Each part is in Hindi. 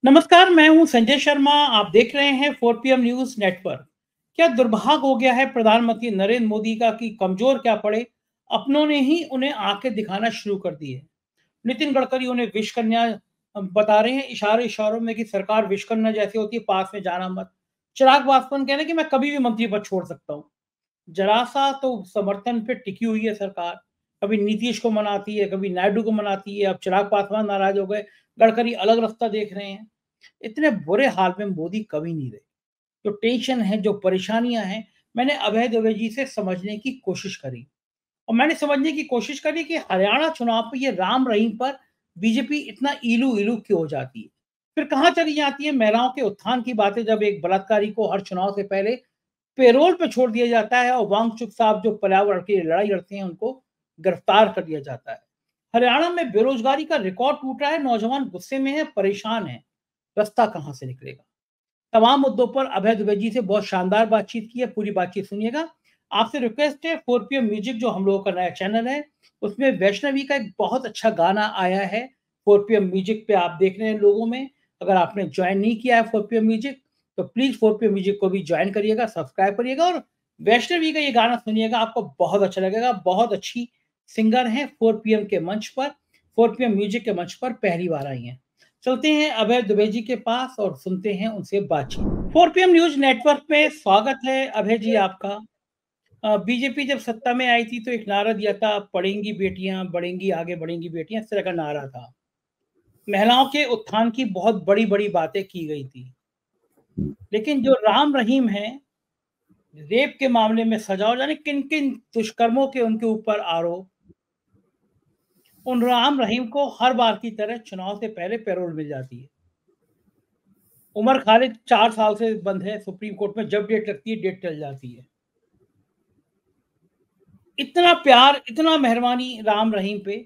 नमस्कार, मैं हूं संजय शर्मा। आप देख रहे हैं 4 PM न्यूज नेटवर्क। क्या दुर्भाग्य हो गया है प्रधानमंत्री नरेंद्र मोदी का कि कमजोर क्या पड़े, अपनों ने ही उन्हें आंखें दिखाना शुरू कर दी है। नितिन गडकरी उन्हें विश्वकन्या बता रहे हैं इशारे इशारों में कि सरकार विश्वकन्या जैसी होती है, पास में जाना मत। चिराग पासवान कह रहे हैं कि मैं कभी भी मंत्री पद छोड़ सकता हूँ। जरा सा तो समर्थन पे टिकी हुई है सरकार। कभी नीतीश को मनाती है, कभी नायडू को मनाती है, अब चिराग पासवान नाराज हो गए, गडकरी अलग रास्ता देख रहे हैं। इतने बुरे हाल में मोदी कभी नहीं रहे। जो टेंशन है, जो परेशानियां हैं, मैंने अभय दुबे जी से समझने की कोशिश करी। और मैंने समझने की कोशिश करी कि हरियाणा चुनाव पे ये राम रहीम पर बीजेपी इतना इलू इलू क्यों हो जाती है। फिर कहां चली जाती है महिलाओं के उत्थान की बातें, जब एक बलात्कारी को हर चुनाव से पहले पेरोल पे छोड़ दिया जाता है और वांगचुक साहब जो पर्यावरण की लड़ाई लड़ते हैं उनको गिरफ्तार कर दिया जाता है। हरियाणा में बेरोजगारी का रिकॉर्ड टूट रहा है, नौजवान गुस्से में है, परेशान है। रास्ता कहां से निकलेगा? तमाम मुद्दों पर अभय द्विवेदी जी से बहुत शानदार बातचीत की है, पूरी बातचीत सुनिएगा। आपसे रिक्वेस्ट है, 4 PM म्यूजिक जो हम लोगों का नया चैनल है, उसमें वैष्णवी का एक बहुत अच्छा गाना आया है। 4 PM म्यूजिक पे आप देख रहे हैं लोगों में। अगर आपने ज्वाइन नहीं किया है 4 PM म्यूजिक, तो प्लीज 4 PM म्यूजिक को भी ज्वाइन करिएगा, सब्सक्राइब करिएगा और वैष्णवी का ये गाना सुनिएगा, आपको बहुत अच्छा लगेगा। बहुत अच्छी सिंगर हैं, 4 PM के मंच पर, 4 PM म्यूजिक के मंच पर पहली बार आई हैं। चलते हैं अभय दुबे जी के पास और सुनते हैं उनसे बातचीत। 4 PM न्यूज नेटवर्क पे स्वागत है अभय जी आपका। बीजेपी जब सत्ता में आई थी तो एक नारा दिया था, पढ़ेंगी बेटियां बढ़ेंगी, आगे बढ़ेंगी बेटियां, इस तरह का नारा था। महिलाओं के उत्थान की बहुत बड़ी बड़ी बातें की गई थी। लेकिन जो राम रहीम है, रेप के मामले में सजा, और जाने किन किन दुष्कर्मों के उनके ऊपर आरोप, उन राम रहीम को हर बार की तरह चुनाव से पहले पैरोल मिल जाती है। उमर खालिद 4 साल से बंद है सुप्रीम कोर्ट में, जब डेट लगती है डेट टल जाती है। इतना प्यार, इतना मेहरबानी राम रहीम पे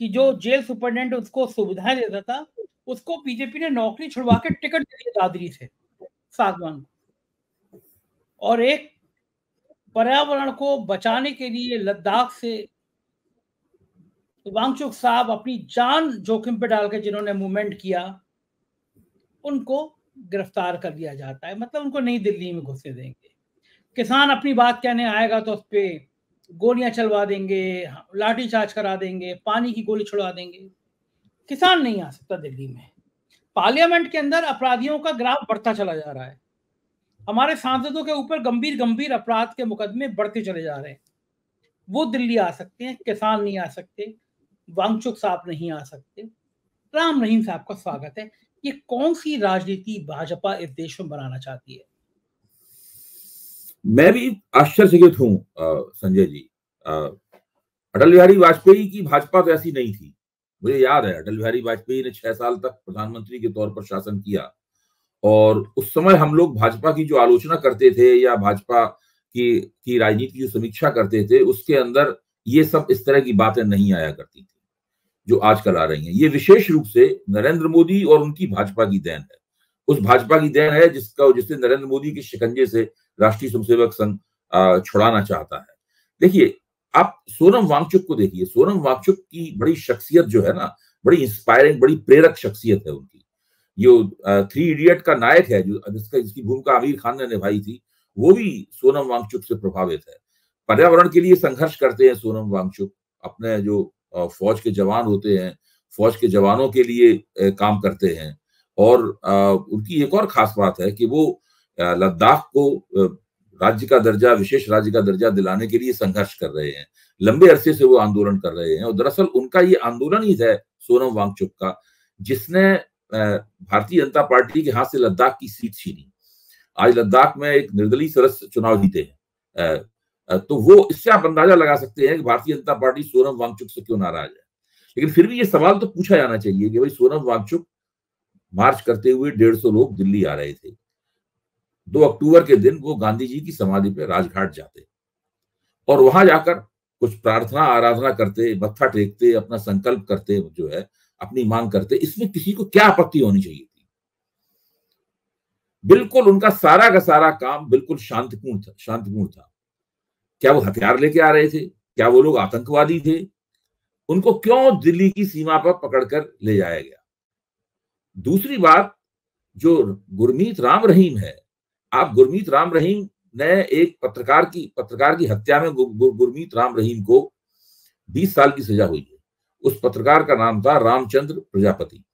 कि जो जेल सुपरिटेंडेंट उसको सुविधाएं देता था, उसको बीजेपी ने नौकरी छुड़वा के टिकट दे दिया दादरी से सागवान को। और एक पर्यावरण को बचाने के लिए लद्दाख से वांगचुक साहब अपनी जान जोखिम पे डाल के जिन्होंने मूवमेंट किया, उनको गिरफ्तार कर दिया जाता है। मतलब उनको नई दिल्ली में घुसने देंगे। किसान अपनी बात कहने आएगा तो उस पे गोलियां चलवा देंगे, लाठीचार्ज करा देंगे, पानी की गोली छुड़वा देंगे। किसान नहीं आ सकता दिल्ली में। पार्लियामेंट के अंदर अपराधियों का ग्राफ बढ़ता चला जा रहा है। हमारे सांसदों के ऊपर गंभीर गंभीर अपराध के मुकदमे बढ़ते चले जा रहे हैं। वो दिल्ली आ सकते हैं, किसान नहीं आ सकते, वांगचुक साहब नहीं आ सकते। राम रहीम साहब का स्वागत है। ये कौन सी राजनीति भाजपा इस देश में बनाना चाहती है? मैं भी आश्चर्यचकित हूं संजय जी। अटल बिहारी वाजपेयी की भाजपा तो ऐसी नहीं थी। मुझे याद है अटल बिहारी वाजपेयी ने 6 साल तक प्रधानमंत्री के तौर पर शासन किया और उस समय हम लोग भाजपा की जो आलोचना करते थे या भाजपा की राजनीति की समीक्षा करते थे, उसके अंदर ये सब इस तरह की बातें नहीं आया करती थी जो आजकल आ रही हैं। ये विशेष रूप से नरेंद्र मोदी और उनकी भाजपा की देन है। उस भाजपा की देन है जिसे नरेंद्र मोदी के शिकंजे से राष्ट्रीय स्वयंसेवक संघ छुड़ाना चाहता है। देखिए, आप सोनम वांगचुक को देखिए। सोनम वांगचुक की बड़ी शख्सियत जो है ना, बड़ी इंस्पायरिंग, बड़ी प्रेरक शख्सियत है उनकी। जो 3 इडियट का नायक है, जो जिसकी भूमिका आमिर खान ने निभाई थी, वो भी सोनम वांगचुक से प्रभावित है। पर्यावरण के लिए संघर्ष करते हैं सोनम वांगचुक। अपने जो फौज के जवान होते हैं, फौज के जवानों के लिए काम करते हैं। और उनकी एक और खास बात है कि वो लद्दाख को राज्य का दर्जा, विशेष राज्य का दर्जा दिलाने के लिए संघर्ष कर रहे हैं। लंबे अरसे से वो आंदोलन कर रहे हैं और दरअसल उनका ये आंदोलन ही है सोनम वांगचुक का, जिसने भारतीय जनता पार्टी के हाथ से लद्दाख की सीट छीनी। आज लद्दाख में एक निर्दलीय सदस्य चुनाव जीते हैं। तो वो इससे आप अंदाजा लगा सकते हैं कि भारतीय जनता पार्टी सोनम वांगचुक से क्यों नाराज है। लेकिन फिर भी ये सवाल तो पूछा जाना चाहिए कि भाई, सोनम वांगचुक मार्च करते हुए 150 लोग दिल्ली आ रहे थे। 2 अक्टूबर के दिन वो गांधी जी की समाधि पे राजघाट जाते और वहां जाकर कुछ प्रार्थना आराधना करते, मत्था टेकते, अपना संकल्प करते, जो है अपनी मांग करते। इसमें किसी को क्या आपत्ति होनी चाहिए थी? बिल्कुल उनका सारा का सारा काम बिल्कुल शांतिपूर्ण था। क्या वो हथियार लेके आ रहे थे? क्या वो लोग आतंकवादी थे? उनको क्यों दिल्ली की सीमा पर पकड़कर ले जाया गया? दूसरी बात, जो गुरमीत राम रहीम है, आप गुरमीत राम रहीम ने एक पत्रकार की हत्या में गुरमीत राम रहीम को 20 साल की सजा हुई है। उस पत्रकार का नाम था रामचंद्र प्रजापति,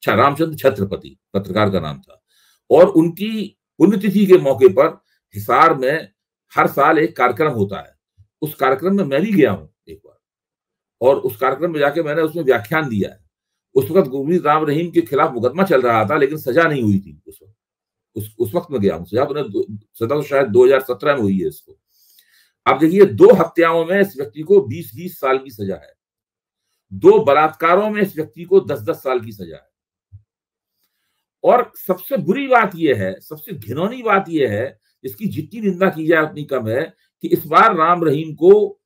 रामचंद्र छत्रपति पत्रकार का नाम था। और उनकी पुण्यतिथि के मौके पर हिसार में हर साल एक कार्यक्रम होता है। उस कार्यक्रम में मैं भी गया हूं एक बार, और उस कार्यक्रम में जाके मैंने उसमें व्याख्यान दिया है। उस वक्त गुरमीत राम रहीम के खिलाफ मुकदमा चल रहा था, लेकिन सजा नहीं हुई थी उस वक्त। उस वक्त में गया हूं। सजा तो शायद 2017 में हुई है इसको। आप देखिए, 2 हत्याओं में इस व्यक्ति को 20-20 साल की सजा है, 2 बलात्कारों में इस व्यक्ति को 10-10 साल की सजा है। और सबसे बुरी बात यह है, सबसे घिनौनी बात यह है, इसकी जितनी निंदा की जाए उतनी कम है, कि इस बार राम रहीम को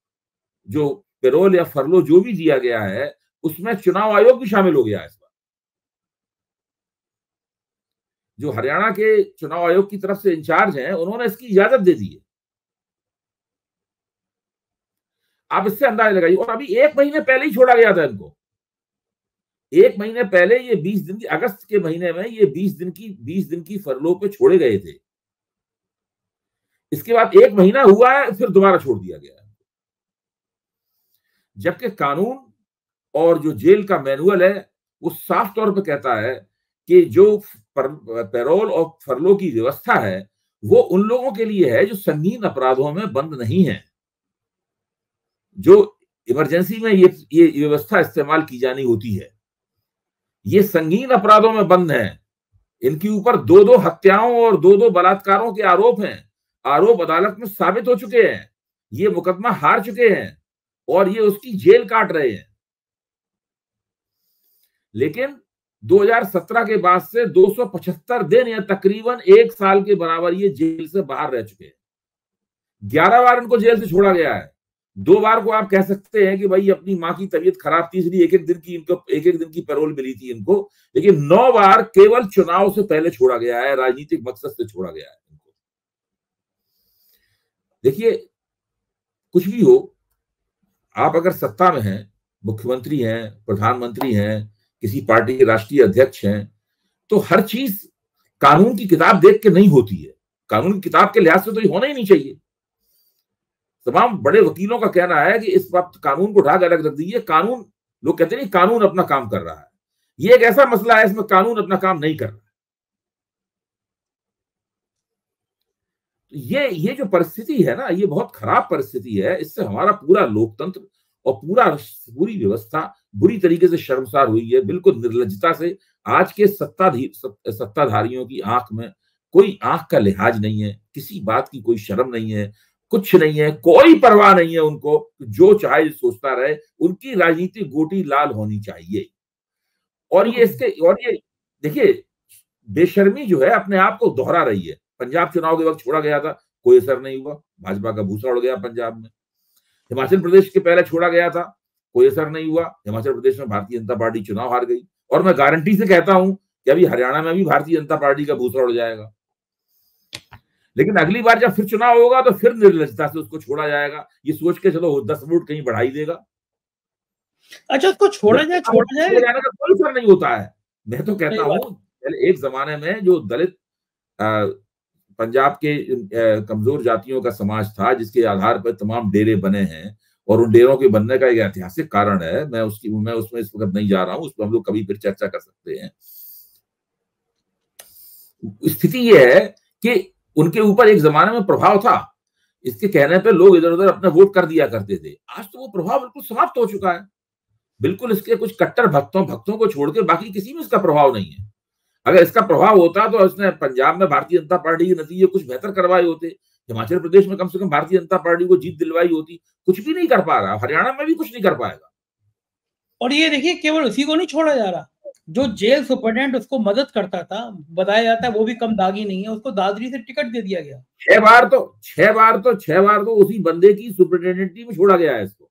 जो पेरोल या फरलो जो भी दिया गया है, उसमें चुनाव आयोग भी शामिल हो गया है इस बार। जो हरियाणा के चुनाव आयोग की तरफ से इंचार्ज हैं, उन्होंने इसकी इजाजत दे दी है। आप इससे अंदाजा लगाइए। और अभी 1 महीने पहले ही छोड़ा गया था इनको। 1 महीने पहले ये 20 दिन की, अगस्त के महीने में ये 20 दिन की फरलो पे छोड़े गए थे। इसके बाद 1 महीना हुआ है, फिर दोबारा छोड़ दिया गया है। जबकि कानून और जो जेल का मैनुअल है वो साफ तौर पर कहता है कि जो पैरोल और फरलो की व्यवस्था है वो उन लोगों के लिए है जो संगीन अपराधों में बंद नहीं है, जो इमरजेंसी में ये व्यवस्था इस्तेमाल की जानी होती है। ये संगीन अपराधों में बंद है। इनके ऊपर 2-2 हत्याओं और 2-2 बलात्कारों के आरोप हैं। आरोप अदालत में साबित हो चुके हैं। ये मुकदमा हार चुके हैं और ये उसकी जेल काट रहे हैं। लेकिन 2017 के बाद से 275 दिन या तकरीबन 1 साल के बराबर ये जेल से बाहर रह चुके हैं। 11 बार इनको जेल से छोड़ा गया है। 2 बार को आप कह सकते हैं कि भाई अपनी माँ की तबीयत खराब थी इसलिए एक एक दिन की पैरोल मिली थी इनको, लेकिन 9 बार केवल चुनाव से पहले छोड़ा गया है, राजनीतिक मकसद से छोड़ा गया है इनको। देखिए, कुछ भी हो, आप अगर सत्ता में हैं, मुख्यमंत्री हैं, प्रधानमंत्री हैं, किसी पार्टी के राष्ट्रीय अध्यक्ष हैं, तो हर चीज कानून की किताब देख के नहीं होती है। कानून की किताब के लिहाज से तो ये होना ही नहीं चाहिए। तमाम बड़े वकीलों का कहना है कि इस वक्त कानून को उठा के अलग रख दीजिए। कानून, लोग कहते हैं कानून अपना काम कर रहा है। ये एक ऐसा मसला है इसमें कानून अपना काम नहीं कर रहा है। ये जो परिस्थिति है ना, ये बहुत खराब परिस्थिति है। इससे हमारा पूरा लोकतंत्र और पूरी व्यवस्था बुरी तरीके से शर्मसार हुई है। बिल्कुल निर्लज्जता से आज के सत्ताधारियों की आंख में कोई आंख का लिहाज नहीं है, किसी बात की कोई शर्म नहीं है, कुछ नहीं है, कोई परवाह नहीं है उनको। जो चाहे सोचता रहे, उनकी राजनीतिक गोटी लाल होनी चाहिए। और ये देखिए, बेशर्मी जो है अपने आप को दोहरा रही है। पंजाब चुनाव के वक्त छोड़ा गया था, कोई असर नहीं हुआ, भाजपा का भूसा उड़ गया पंजाब में। हिमाचल प्रदेश के पहले छोड़ा गया था, कोई असर नहीं हुआ, हिमाचल प्रदेश में भारतीय जनता पार्टी चुनाव हार गई। और मैं गारंटी से कहता हूं कि अभी हरियाणा में भी भारतीय जनता पार्टी का भूसा उड़ जाएगा। लेकिन अगली बार जब फिर चुनाव होगा तो फिर निर्लज्जता से उसको छोड़ा जाएगा, ये सोच के चलो 10 वोट कहीं बढ़ाई देगा। अच्छा, उसको छोड़ा जाए जाने का कोई असर नहीं होता है। मैं तो कहता हूँ, पहले एक जमाने में जो दलित पंजाब के कमजोर जातियों का समाज था, जिसके आधार पर तमाम डेरे बने हैं, और उन डेरों के बनने का एक ऐतिहासिक कारण है। मैं उसमें इस वक्त नहीं जा रहा हूं, उस पर हम लोग कभी फिर चर्चा कर सकते हैं। स्थिति यह है कि उनके ऊपर एक जमाने में प्रभाव था, इसके कहने पे लोग इधर उधर अपने वोट कर दिया करते थे। आज तो वो प्रभाव बिल्कुल समाप्त हो चुका है। बिल्कुल इसके कुछ कट्टर भक्तों को छोड़ के बाकी किसी में इसका प्रभाव नहीं है। अगर इसका प्रभाव होता तो उसने पंजाब में भारतीय जनता पार्टी के नतीजे कुछ बेहतर करवाए होते, हिमाचल प्रदेश में कम से कम भारतीय जनता पार्टी को जीत दिलवाई होती। कुछ भी नहीं कर पा रहा, हरियाणा में भी कुछ नहीं कर पाएगा। और ये देखिए, केवल उसी को नहीं छोड़ा जा रहा, जो जेल सुपरिटेंडेंट उसको मदद करता था, बताया जाता है वो भी कम दागी नहीं है, उसको दादरी से टिकट दे दिया गया। 6 बार तो उसी बंदे की सुपरिटेंडेंटी में छोड़ा गया है इसको,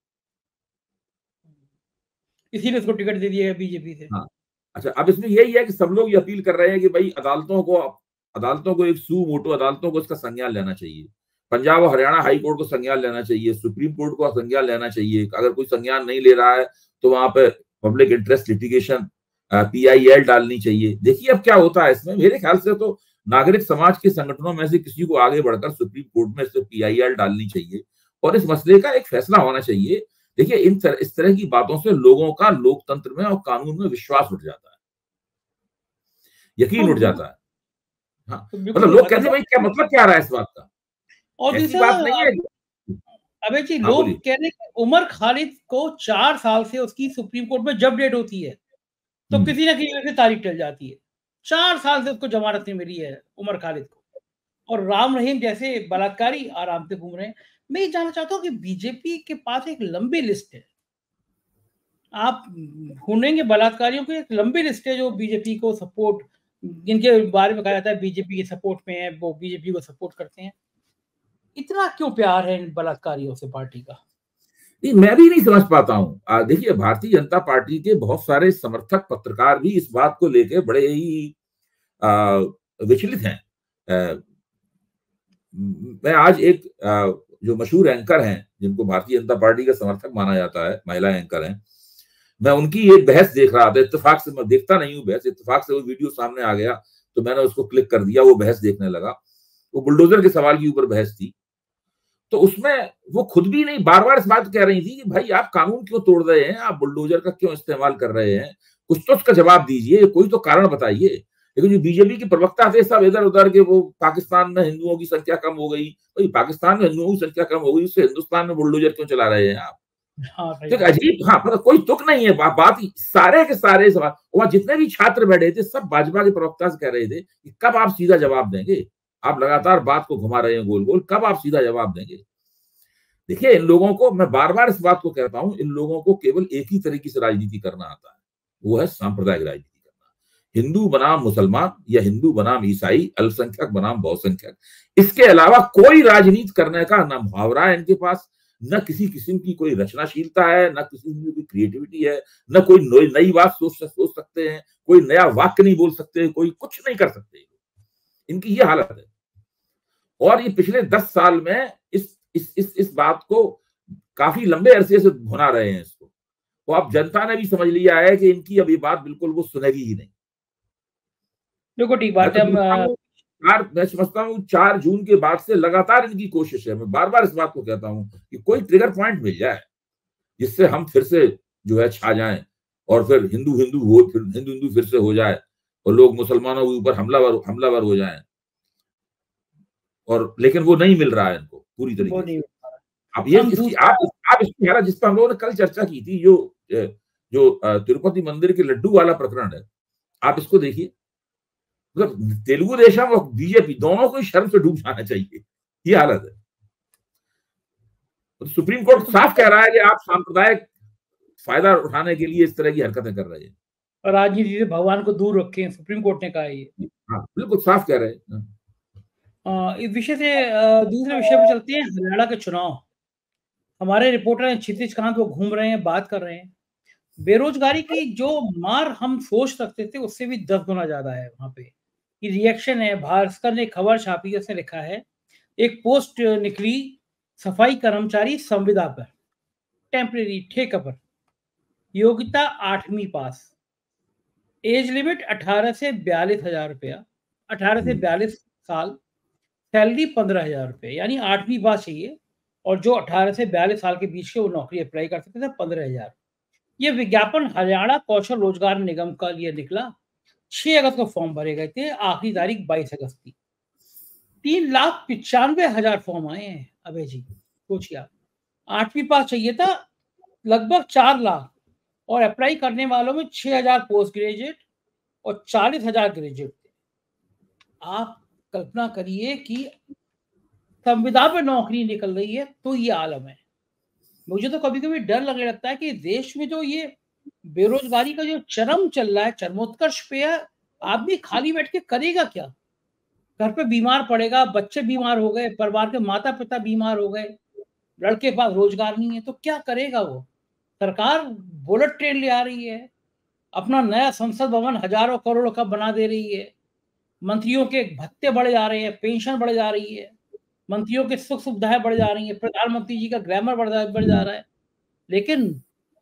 इसीलिए उसको टिकट दे दिया गया बीजेपी से। हाँ। अच्छा, अब इसमें यही है कि सब लोग ये अपील कर रहे हैं कि भाई अदालतों को एक सू मोटो अदालतों को इसका संज्ञान लेना चाहिए। पंजाब और हरियाणा हाई कोर्ट को संज्ञान लेना चाहिए, सुप्रीम कोर्ट को संज्ञान लेना चाहिए। अगर कोई संज्ञान नहीं ले रहा है तो वहां पे पब्लिक इंटरेस्ट लिटिगेशन PIL डालनी चाहिए। देखिए अब क्या होता है इसमें, मेरे ख्याल से तो नागरिक समाज के संगठनों में से किसी को आगे बढ़कर सुप्रीम कोर्ट में इससे PIL डालनी चाहिए और इस मसले का एक फैसला होना चाहिए। देखिए इस तरह की बातों से लोगों का लोकतंत्र में और कानून में विश्वास उठ जाता है, यकीन उठ जाता है। हाँ, मतलब लोग कहते हैं भाई क्या मतलब क्या आ रहा है इस बात का, और ऐसी बात नहीं है। अबे जी, हाँ, लोग बोलिए। कह रहे हैं कि उमर खालिद को 4 साल से उसकी सुप्रीम कोर्ट में जब डेट होती है तो किसी ना किसी वजह से तारीख टल जाती है। 4 साल से उसको जमानत नहीं मिली है उमर खालिद को, और राम रहीम जैसे बलात्कारी आराम से घूम रहे हैं। मैं ये जानना चाहता हूँ कि बीजेपी के पास एक लंबी लिस्ट है, आप ढूंढेंगे बलात्कारियों की एक लंबी लिस्ट है जो बीजेपी को सपोर्ट, जिनके बारे में कहा जाता है बीजेपी के सपोर्ट में है, वो बीजेपी को सपोर्ट करते हैं। इतना क्यों प्यार है इन बलात्कारियों से पार्टी का? नहीं, मैं भी नहीं समझ पाता हूँ। देखिए भारतीय जनता पार्टी के बहुत सारे समर्थक पत्रकार भी इस बात को लेके बड़े ही विचलित हैं। मैं आज एक जो मशहूर एंकर हैं जिनको भारतीय जनता पार्टी का समर्थक माना जाता है, महिला एंकर हैं, मैं उनकी एक बहस देख रहा था। इत्तेफाक से, मैं देखता नहीं हूँ बहस, इत्तेफाक से वो वीडियो सामने आ गया तो मैंने उसको क्लिक कर दिया, वो बहस देखने लगा। वो बुलडोजर के सवाल के ऊपर बहस थी, तो उसमें वो खुद भी नहीं, बार बार इस बात कह रही थी कि भाई आप कानून क्यों तोड़ रहे हैं, आप बुलडोजर का क्यों इस्तेमाल कर रहे हैं, कुछ तो उसका जवाब दीजिए, कोई तो कारण बताइए। लेकिन जो बीजेपी के प्रवक्ता थे सब इधर उधर के, वो पाकिस्तान में हिंदुओं की संख्या कम हो गई, भाई पाकिस्तान में हिंदुओं की संख्या कम हो गई, उससे हिंदुस्तान में बुलडोजर क्यों चला रहे हैं आप? हाँ, तो अजीब, हाँ मतलब कोई तुक नहीं है। बात सारे के सारे सवाल, वहां जितने भी छात्र बैठे थे सब भाजपा के प्रवक्ता से कह रहे थे कि कब आप सीधा जवाब देंगे, आप लगातार बात को घुमा रहे हैं गोल गोल, कब आप सीधा जवाब देंगे? देखिए इन लोगों को, मैं बार बार इस बात को कहता हूं, इन लोगों को केवल एक ही तरीके से राजनीति करना आता है, वो है सांप्रदायिक राजनीति करना। हिंदू बनाम मुसलमान या हिंदू बनाम ईसाई, अल्पसंख्यक बनाम बहुसंख्यक, इसके अलावा कोई राजनीति करने का ना मुहावरा है इनके पास, न किसी किस्म की कोई रचनाशीलता है, न किसी की कोई क्रिएटिविटी है, न कोई नई बात सोच सकते हैं, कोई नया वाक्य नहीं बोल सकते, कोई कुछ नहीं कर सकते। इनकी ये हालत है। और ये पिछले 10 साल में इस बात को काफी लंबे अरसे से भुना रहे हैं इसको, तो अब जनता ने भी समझ लिया है कि इनकी अब ये बात बिल्कुल वो सुनेगी ही नहीं। देखो ठीक बात है। मैं समझता हूँ 4 जून के बाद से लगातार इनकी कोशिश है, मैं बार बार इस बात को कहता हूँ कि कोई ट्रिगर पॉइंट मिल जाए जिससे हम फिर से जो है छा जाएं, और फिर हिंदू हिंदू फिर से हो जाए और लोग मुसलमानों के ऊपर हमलावर हो जाएं। और लेकिन वो नहीं मिल रहा है इनको पूरी तरीके से। अब ये आप इसकी हालत जिस पर हम लोगों ने कल चर्चा की थी, जो तिरुपति मंदिर के लड्डू वाला प्रकरण है, आप इसको देखिए। मतलब तेलुगु देशम और बीजेपी दोनों को शर्म से डूब जाना चाहिए, ये हालत है। तो सुप्रीम कोर्ट साफ कह रहा है कि आप सांप्रदायिक फायदा उठाने के लिए इस तरह की हरकतें कर रहे हैं, राजनीति से भगवान को दूर रखें, सुप्रीम कोर्ट ने कहा है ये। हाँ बिल्कुल साफ कह रहे हैं। इस विषय से दूसरे विषय पर चलते हैं, हरियाणा के चुनाव। हमारे रिपोर्टर क्षितिज कांत वो घूम रहे हैं, बात कर रहे हैं। बेरोजगारी की जो मार हम सोच सकते थे उससे भी 10 गुना ज्यादा है वहां पे। ये रिएक्शन है। भास्कर ने खबर छापी, उसने लिखा है, एक पोस्ट निकली, सफाई कर्मचारी संविदा पर, टेम्परेरी ठेका पर, योग्यता 8वीं पास, एज लिमिट 18 से 42,000 रुपया, 18 से 42 साल, सैलरी 15,000 रुपये, यानी 8वीं पास चाहिए। और जो 18 से 42 साल के बीच के वो नौकरी अप्लाई कर सकते थे, 15,000। ये विज्ञापन हरियाणा कौशल रोजगार निगम का लिए निकला। 6 अगस्त को फॉर्म भरे गए थे, आखिरी तारीख 22 अगस्त थी। 3,95,000 फॉर्म आए हैं। अबे जी सोचिए आप, 8वीं पास चाहिए था, लगभग 4 लाख, और अप्लाई करने वालों में 6,000 पोस्ट ग्रेजुएट और 40,000 ग्रेजुएट थे। आप कल्पना करिए कि संविदा पे नौकरी निकल रही है तो ये आलम है। मुझे तो कभी कभी डर लगने लगता है कि देश में जो ये बेरोजगारी का जो चरम चल रहा है, चरमोत्कर्ष पे है, आदमी खाली बैठ के करेगा क्या? घर पे बीमार पड़ेगा, बच्चे बीमार हो गए, परिवार के माता पिता बीमार हो गए, लड़के के पास रोजगार नहीं है, तो क्या करेगा वो? सरकार बुलेट ट्रेन ले आ रही है, अपना नया संसद भवन हजारों करोड़ों का बना दे रही है, मंत्रियों के भत्ते बढ़े जा रहे हैं, पेंशन बढ़ जा रही है, मंत्रियों के सुख सुविधाएं बढ़ जा रही हैं, प्रधानमंत्री जी का ग्लैमर बढ़ जा रहा है, लेकिन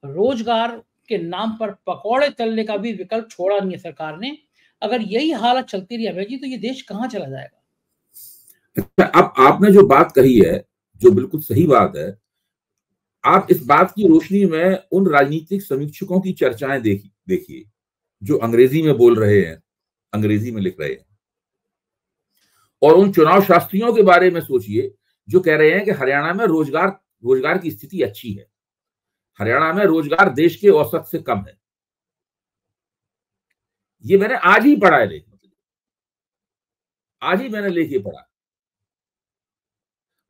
रोजगार के नाम पर पकौड़े तलने का भी विकल्प छोड़ा नहीं है सरकार ने। अगर यही हालत चलती रही अभय जी, तो ये देश कहाँ चला जाएगा? अब आपने जो बात कही है, जो बिल्कुल सही बात है, आप इस बात की रोशनी में उन राजनीतिक समीक्षकों की चर्चाएं देखिए जो अंग्रेजी में बोल रहे हैं, अंग्रेजी में लिख रहे हैं, और उन चुनाव शास्त्रियों के बारे में सोचिए जो कह रहे हैं कि हरियाणा में रोजगार की स्थिति अच्छी है, हरियाणा में रोजगार देश के औसत से कम है। ये मैंने आज ही पढ़ा है लेख, आज ही मैंने लेख ये पढ़ा।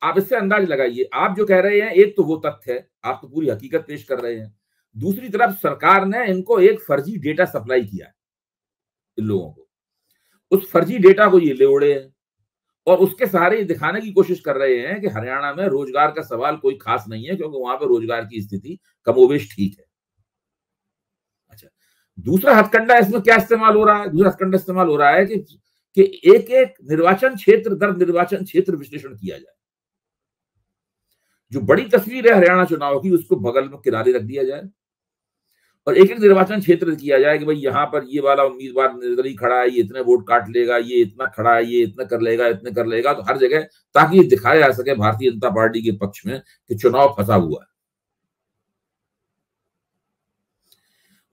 आप इससे अंदाज लगाइए, आप जो कह रहे हैं एक तो वो तथ्य है, आप तो पूरी हकीकत पेश कर रहे हैं, दूसरी तरफ सरकार ने इनको एक फर्जी डेटा सप्लाई किया है इन लोगों को, उस फर्जी डेटा को ये ले उड़े हैं और उसके सहारे ये दिखाने की कोशिश कर रहे हैं कि हरियाणा में रोजगार का सवाल कोई खास नहीं है क्योंकि वहां पर रोजगार की स्थिति कमोबेश ठीक है। अच्छा, दूसरा हथकंडा इसमें क्या इस्तेमाल हो रहा है? दूसरा हथकंडा इस्तेमाल हो रहा है कि एक एक निर्वाचन क्षेत्र दर निर्वाचन क्षेत्र विश्लेषण किया जाए। जो बड़ी तस्वीर है हरियाणा चुनाव की उसको बगल में किनारे रख दिया जाए और एक एक निर्वाचन क्षेत्र किया जाए कि भाई यहाँ पर ये वाला उम्मीदवार निर्दलीय खड़ा है, ये इतने वोट काट लेगा, ये इतना खड़ा है, ये इतना कर लेगा, इतने कर लेगा, तो हर जगह, ताकि ये दिखाया जा सके भारतीय जनता पार्टी के पक्ष में कि चुनाव फंसा हुआ है।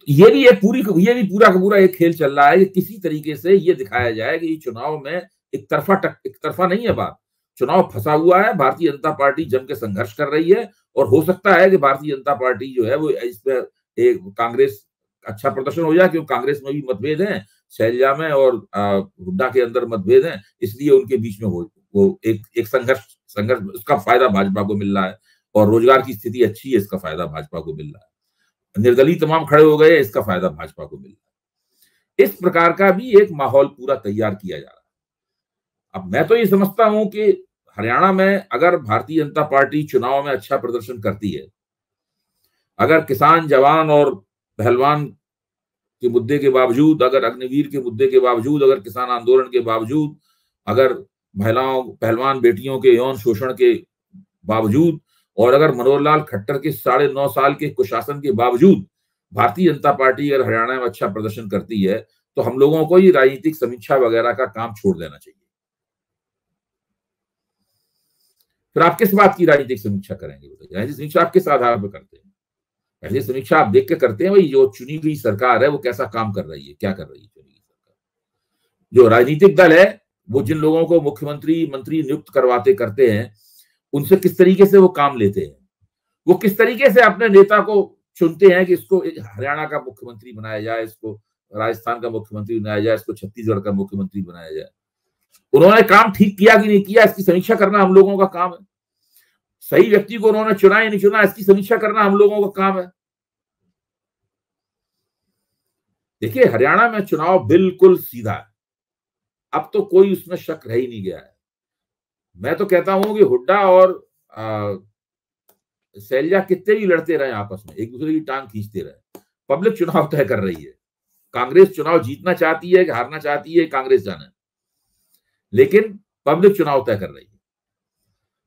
ये भी पूरा का पूरा एक खेल चल रहा है कि किसी तरीके से ये दिखाया जाए कि चुनाव में एक तरफा नहीं है बात, चुनाव फंसा हुआ है, भारतीय जनता पार्टी जम के संघर्ष कर रही है और हो सकता है कि भारतीय जनता पार्टी जो है वो इसमें एक कांग्रेस अच्छा प्रदर्शन हो जाए, क्योंकि कांग्रेस में भी मतभेद हैं, शैलजा में और हुड्डा के अंदर मतभेद हैं, इसलिए उनके बीच में वो एक संघर्ष उसका फायदा भाजपा को मिल रहा है और रोजगार की स्थिति अच्छी है, इसका फायदा भाजपा को मिल रहा है, निर्दलीय तमाम खड़े हो गए, इसका फायदा भाजपा को मिल रहा है। इस प्रकार का भी एक माहौल पूरा तैयार किया जा रहा है। अब मैं तो ये समझता हूं कि हरियाणा में अगर भारतीय जनता पार्टी चुनाव में अच्छा प्रदर्शन करती है, अगर किसान, जवान और पहलवान के मुद्दे के बावजूद, अगर अग्निवीर के मुद्दे के बावजूद, अगर किसान आंदोलन के बावजूद, अगर महिलाओं, पहलवान बेटियों के यौन शोषण के बावजूद और अगर मनोहर लाल खट्टर के 9.5 साल के कुशासन के बावजूद भारतीय जनता पार्टी अगर हरियाणा में अच्छा प्रदर्शन करती है, तो हम लोगों को ये राजनीतिक समीक्षा वगैरह का काम छोड़ देना चाहिए। फिर आप किस बात की राजनीतिक समीक्षा करेंगे? राजनीतिक समीक्षा आप किस आधार पर करते हैं? ऐसी समीक्षा आप देख के करते हैं भाई जो चुनी हुई सरकार है वो कैसा काम कर रही है, क्या कर रही है चुनी हुई सरकार। जो राजनीतिक दल है वो जिन लोगों को मुख्यमंत्री, मंत्री नियुक्त करते हैं, उनसे किस तरीके से वो काम लेते हैं, वो किस तरीके से अपने नेता को चुनते हैं कि इसको हरियाणा का मुख्यमंत्री बनाया जाए, इसको राजस्थान का मुख्यमंत्री बनाया जाए, इसको छत्तीसगढ़ का मुख्यमंत्री बनाया जाए। उन्होंने काम ठीक किया कि नहीं किया, इसकी समीक्षा करना हम लोगों का काम है। सही व्यक्ति को उन्होंने चुना या नहीं चुना, इसकी समीक्षा करना हम लोगों का काम है। देखिए, हरियाणा में चुनाव बिल्कुल सीधा है, अब तो कोई उसमें शक रह ही नहीं गया है। मैं तो कहता हूं कि हुड्डा और शैलजा कितने भी लड़ते रहे आपस में, एक दूसरे की टांग खींचते रहे, पब्लिक चुनाव तय कर रही है। कांग्रेस चुनाव जीतना चाहती है कि हारना चाहती है, कांग्रेस जाने, लेकिन पब्लिक चुनाव तय कर रही है।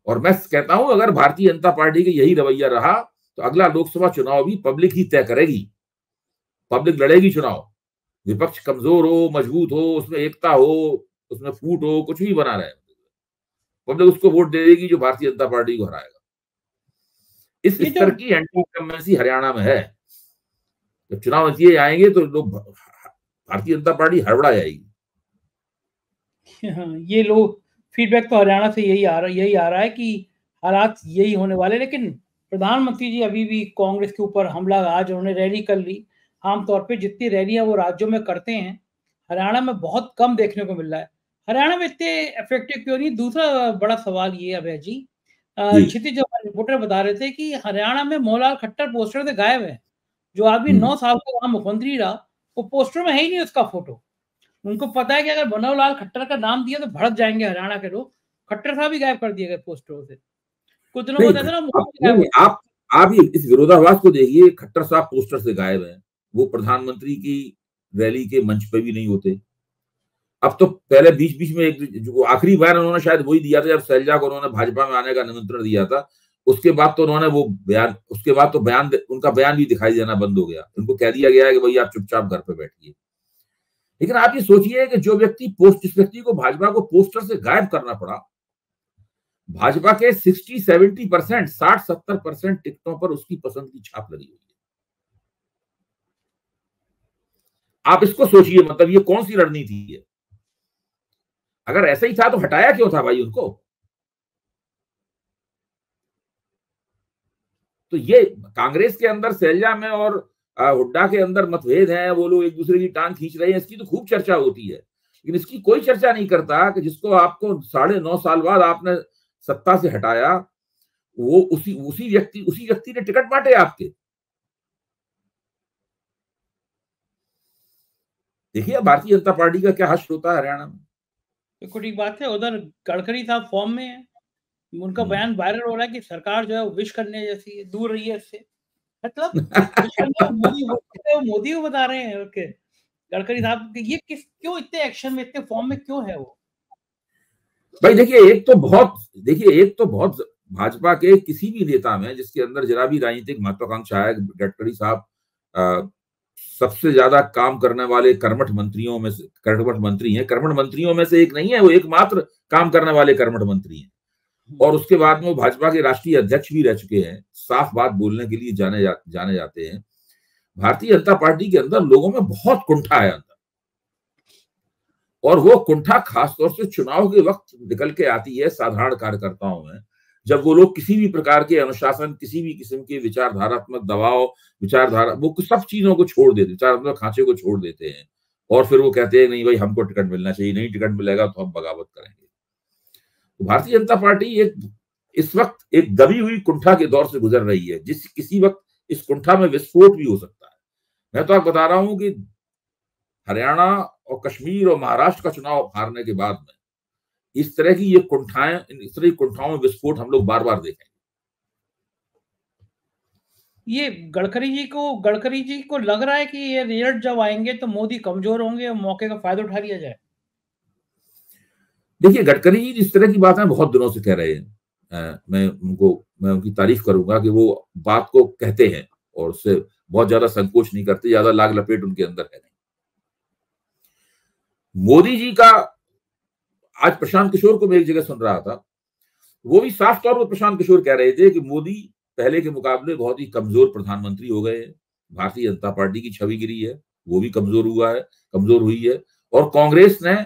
और मैं कहता हूं अगर भारतीय जनता पार्टी का यही रवैया रहा तो अगला लोकसभा चुनाव भी पब्लिक ही तय करेगी, पब्लिक लड़ेगी चुनाव। विपक्ष कमजोर हो, मजबूत हो, उसमें एकता हो, उसमें फूट हो, कुछ भी बना रहे, पब्लिक उसको वोट दे देगी जो भारतीय जनता पार्टी को हराएगा। इस स्तर की एंटी इनकम्बेंसी हरियाणा में है। जब चुनाव नतीजे आएंगे तो लोग भारतीय जनता पार्टी हड़बड़ा जाएगी। हाँ, ये लोग फीडबैक तो हरियाणा से यही आ रहा है कि हालात यही होने वाले। लेकिन प्रधानमंत्री जी अभी भी कांग्रेस के ऊपर हमला, आज उन्होंने रैली कर ली। आमतौर पे जितनी रैलियां वो राज्यों में करते हैं, हरियाणा में बहुत कम देखने को मिल रहा है। हरियाणा में इतने इफेक्टिव क्यों नहीं? दूसरा बड़ा सवाल ये अभय जी, क्षितिज जो रिपोर्टर बता रहे थे कि हरियाणा में मोहनलाल खट्टर पोस्टर से गायब है। जो आदमी 9 साल से वहां मुख्यमंत्री रहा, वो पोस्टर में है ही नहीं उसका फोटो। उनको पता है कि अगर मनोहर खट्टर का नाम दिया तो भड़क जाएंगे हरियाणा के लोग। खट्टर साहब भी गायब कर दिए गए पोस्टरों से। कुछ दिनों बाद ना आप इस विरोधाभास को देखिए, खट्टर साहब पोस्टर से गायब है, वो प्रधानमंत्री की रैली के मंच पे भी नहीं होते। अब तो पहले बीच में एक जो आखिरी बार उन्होंने शायद वही दिया था जब शैलजा को उन्होंने भाजपा में आने का निमंत्रण दिया था, उसके बाद तो उन्होंने वो बयान, उसके बाद तो उनका बयान भी दिखाई देना बंद हो गया। उनको कह दिया गया है कि भाई आप चुपचाप घर पे बैठिए। लेकिन आप ये सोचिए कि जिस व्यक्ति को भाजपा को पोस्टर से गायब करना पड़ा, भाजपा के 60-70%, 60-70% टिकटों पर उसकी पसंद की छाप लगी हुई है। आप इसको सोचिए, मतलब ये कौन सी रणनीति है? अगर ऐसा ही था तो हटाया क्यों था भाई उनको? तो ये कांग्रेस के अंदर शैलजा में और हुड्डा के अंदर मतभेद है, वो लोग एक दूसरे की टांग खींच रहे हैं, इसकी तो खूब चर्चा होती है। लेकिन इसकी कोई चर्चा नहीं करता कि जिसको आपको 9.5 साल बाद आपने सत्ता से हटाया, वो उसी व्यक्ति ने टिकट बांटे आपके। देखिए भारतीय जनता पार्टी का क्या हश्र होता है हरियाणा में। बिल्कुल ठीक बात है। उधर गडकरी साहब फॉर्म में है, उनका बयान वायरल हो रहा है कि सरकार जो है वो विश करने जैसी है, दूर रही है इससे। मतलब विश करने मोदी को बता रहे हैं। ओके, गडकरी साहब ये क्यों इतने एक्शन में, इतने फॉर्म में क्यों है वो? भाई देखिए, एक तो बहुत भाजपा के किसी भी नेता में जिसके अंदर जरा भी राजनीतिक महत्वाकांक्षा है, गडकरी साहब सबसे ज्यादा काम करने वाले कर्मठ मंत्रियों में से कर्मठ मंत्रियों में से एक नहीं है, वो एकमात्र काम करने वाले कर्मठ मंत्री हैं। और उसके बाद में वो भाजपा के राष्ट्रीय अध्यक्ष भी रह चुके हैं, साफ बात बोलने के लिए जाने जाते हैं। भारतीय जनता पार्टी के अंदर लोगों में बहुत कुंठा है अंदर, और वो कुंठा खासतौर से चुनाव के वक्त निकल के आती है साधारण कार्यकर्ताओं में, जब वो लोग किसी भी प्रकार के अनुशासन, किसी भी किस्म के विचारधारात्मक दबाव, वो सब चीजों को छोड़ देते, विचारात्मक खांचे को छोड़ देते हैं, और फिर वो कहते हैं नहीं भाई हमको टिकट मिलना चाहिए, नहीं टिकट मिलेगा तो हम बगावत करेंगे। तो भारतीय जनता पार्टी इस वक्त एक दबी हुई कुंठा के दौर से गुजर रही है, किसी वक्त इस कुंठा में विस्फोट भी हो सकता है। मैं तो आपको बता रहा हूं कि हरियाणा और कश्मीर और महाराष्ट्र का चुनाव हारने के बाद में इस तरह की कुंठाओं में विस्फोट हम लोग बार बार देखेंगे। ये गडकरी जी को लग रहा है कि ये रिजल्ट जब आएंगे तो मोदी कमजोर होंगे और मौके का फायदा उठा लिया जाए। देखिए, गडकरी जी इस तरह की बातें बहुत दिनों से कह रहे हैं। मैं उनकी तारीफ करूंगा कि वो बात को कहते हैं और उससे बहुत ज्यादा संकोच नहीं करते, ज्यादा लाग लपेट उनके अंदर है नहीं। मोदी जी का, आज प्रशांत किशोर को मैं एक जगह सुन रहा था, वो भी साफ तौर पर प्रशांत किशोर कह रहे थे कि मोदी पहले के मुकाबले बहुत ही कमजोर प्रधानमंत्री हो गए हैं, भारतीय जनता पार्टी की छवि गिरी है, वो भी कमजोर हुई है, और कांग्रेस ने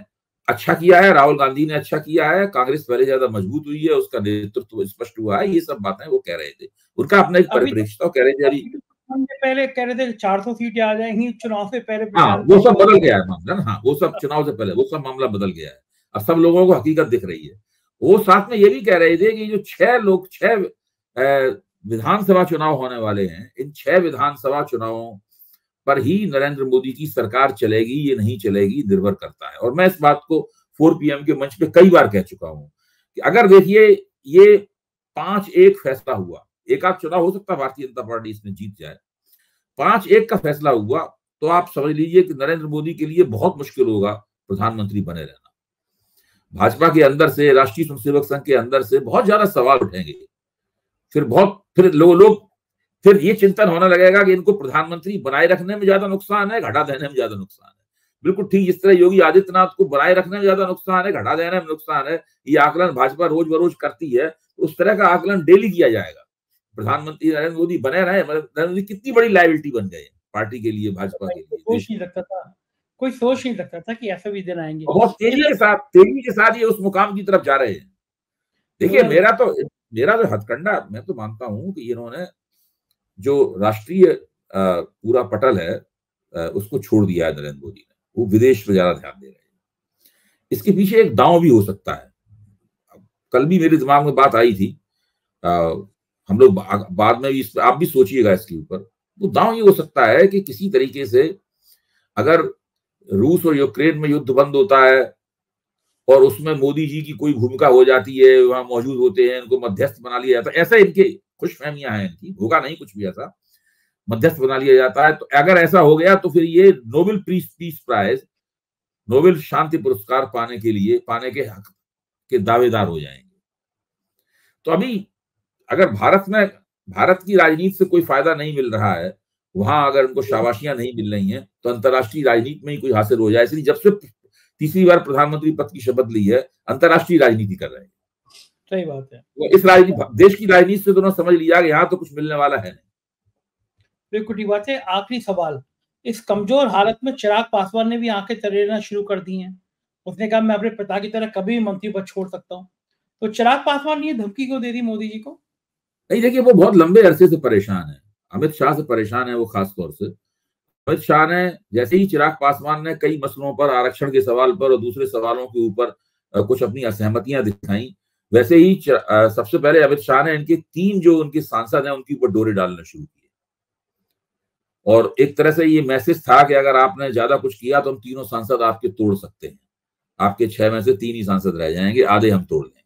अच्छा किया है, राहुल गांधी ने अच्छा किया है, कांग्रेस पहले ज्यादा मजबूत हुई है, उसका नेतृत्व स्पष्ट हुआ है। ये सब बातें वो कह रहे थे, उनका अपना एक परिप्रेक्ष्य था। कह रहे थे पहले कह रहे थे 400 सीटें आ जाएंगी चुनाव से पहले। हाँ, वो सब बदल गया है मामला। हाँ, वो सब चुनाव से पहले वो सब मामला बदल गया है, अब सब लोगों को हकीकत दिख रही है। वो साथ में ये भी कह रहे थे कि जो 6 विधानसभा चुनाव होने वाले हैं, इन 6 विधानसभा चुनावों पर ही नरेंद्र मोदी की सरकार चलेगी, ये नहीं चलेगी, निर्भर करता है। और मैं इस बात को 4 PM के मंच पे कई बार कह चुका हूं कि अगर देखिए ये 5-1 फैसला हुआ, एक आध चुनाव हो सकता है भारतीय जनता पार्टी इसमें जीत जाए, 5-1 का फैसला हुआ तो आप समझ लीजिए कि नरेंद्र मोदी के लिए बहुत मुश्किल होगा प्रधानमंत्री बने रहना। भाजपा के अंदर से, राष्ट्रीय स्वयंसेवक संघ के अंदर से बहुत ज्यादा सवाल उठेंगे। फिर लोग फिर ये चिंतन होने लगेगा कि इनको प्रधानमंत्री बनाए रखने में ज्यादा नुकसान है, घटा देने में ज्यादा नुकसान है। बिल्कुल ठीक जिस तरह योगी आदित्यनाथ को बनाए रखने में ज्यादा नुकसान है, घटा देने में नुकसान है, ये आकलन भाजपा रोज बरोज करती है, उस तरह का आकलन डेली किया जाएगा। प्रधानमंत्री नरेंद्र मोदी बने रहे, नरेंद्र मोदी कितनी बड़ी लायबिलिटी बन गए पार्टी के लिए, भाजपा के लिए। कोई सोच नहीं सकता था कि ऐसा भी दिन आएंगे। बहुत तेजी के साथ ये उस मुकाम की तरफ जा रहे हैं। देखिए, मेरा जो हथकंडा, मैं तो मानता हूं कि इन्होंने जो राष्ट्रीय पूरा पटल है उसको छोड़ दिया है नरेंद्र मोदी ने, वो विदेश पर ज्यादा ध्यान दे रहे हैं। इसके पीछे एक दांव भी हो सकता है। कल भी मेरे दिमाग में बात आई थी, हम लोग बाद में भी आप भी सोचिएगा इसके ऊपर। वो दांव ये हो सकता है कि किसी तरीके से अगर रूस और यूक्रेन में युद्ध बंद होता है और उसमें मोदी जी की कोई भूमिका हो जाती है, वहां मौजूद होते हैं, इनको मध्यस्थ बना लिया जाता है, ऐसा इनके खुशफहमियां हैं इनकी, होगा नहीं कुछ भी ऐसा, मध्यस्थ बना लिया जाता है। तो अगर ऐसा हो गया तो फिर ये नोबेल पीस प्राइज, नोबेल शांति पुरस्कार पाने के हक के दावेदार हो जाएंगे। तो अभी अगर भारत की राजनीति से कोई फायदा नहीं मिल रहा है, वहां अगर उनको शाबाशियां नहीं मिल रही हैं, तो अंतर्राष्ट्रीय राजनीति में ही कोई हासिल हो जाए। इसलिए जब से तीसरी बार प्रधानमंत्री पद की शपथ ली है, अंतर्राष्ट्रीय राजनीति कर रहे हैं। सही बात है। तो इस राजनीति, देश की राजनीति से दोनों समझ लिया कि यहाँ तो कुछ मिलने वाला है नहीं। बिल्कुल ठीक बात है। आखिरी सवाल, इस कमजोर हालत में चिराग पासवान ने भी आंखें तरेना शुरू कर दी हैं। उसने कहा मैं अपने पिता की तरह कभी भी मंत्री पद छोड़ सकता हूँ। तो चिराग पासवान ने ये धमकी क्यों दे दी मोदी जी को? नहीं, देखिए वो बहुत लंबे अरसे से परेशान है, अमित शाह से परेशान है वो खास तौर से। अमित शाह ने जैसे ही चिराग पासवान ने कई मसलों पर, आरक्षण के सवाल पर और दूसरे सवालों के ऊपर कुछ अपनी असहमतियां दिखाई, वैसे ही सबसे पहले अमित शाह ने इनके 3 जो उनके सांसद हैं उनके ऊपर डोरे डालना शुरू किए। और एक तरह से ये मैसेज था कि अगर आपने ज्यादा कुछ किया तो हम तीनों सांसद आपके तोड़ सकते हैं, आपके 6 में से 3 ही सांसद रह जाएंगे, आधे हम तोड़ देंगे।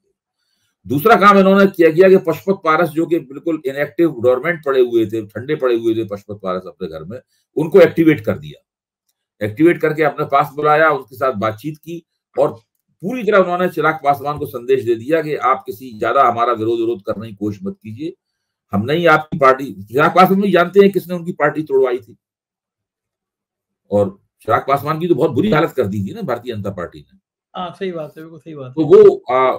दूसरा काम इन्होंने किया कि पशुपत पारस जो कि बिल्कुल इनएक्टिव डोरमेंट पड़े हुए थे, ठंडे पड़े हुए थे पशुपत पारस अपने घर में, उनको एक्टिवेट कर दिया। एक्टिवेट करके अपने पास बुलाया, उनके साथ बातचीत की और पूरी तरह उन्होंने चिराग पासवान को संदेश दे दिया कि आप किसी ज्यादा हमारा विरोध करने की कोशिश मत कीजिए, हम नहीं आपकी पार्टी। चिराग पासवान भी जानते हैं किसने उनकी पार्टी तोड़वाई थी, और चिराग पासवान की तो बहुत बुरी हालत कर दी थी ना भारतीय जनता पार्टी ने। हाँ, सही बात है, बिल्कुल सही बात है। तो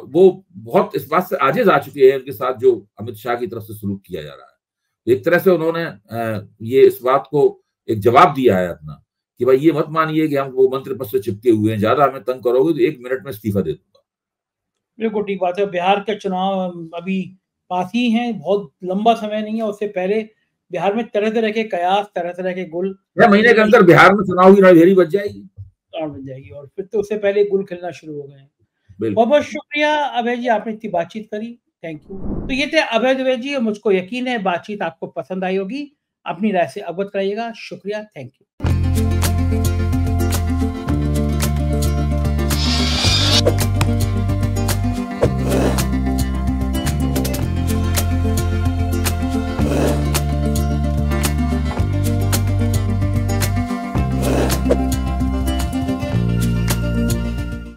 वो बहुत इस बात से आजिज आ चुके हैं उनके साथ जो अमित शाह की तरफ से सलूक किया जा रहा है। एक तरह से उन्होंने ये इस बात को एक जवाब दिया है अपना कि भाई ये मत मानिए कि हम वो मंत्री पद से चिपके हुए हैं, ज्यादा हमें तंग करोगे तो 1 मिनट में इस्तीफा दे दूंगा। बिल्कुल ठीक बात है। बिहार के चुनाव अभी पास ही हैं, बहुत लंबा समय नहीं है। उससे पहले बिहार में तरह-तरह के कयास, तरह-तरह के गुल। 6 महीने के अंदर बिहार में चुनाव की रणभेरी बच जाएगी और फिर तो उससे पहले गुल खिलना शुरू हो गए हैं। बहुत शुक्रिया अभय जी, आपने इतनी बातचीत करी, थैंक यू। तो ये थे अभय द्विवेदी जी, और मुझको यकीन है बातचीत आपको पसंद आई होगी। अपनी राय से अवगत कराइएगा। शुक्रिया, थैंक यू।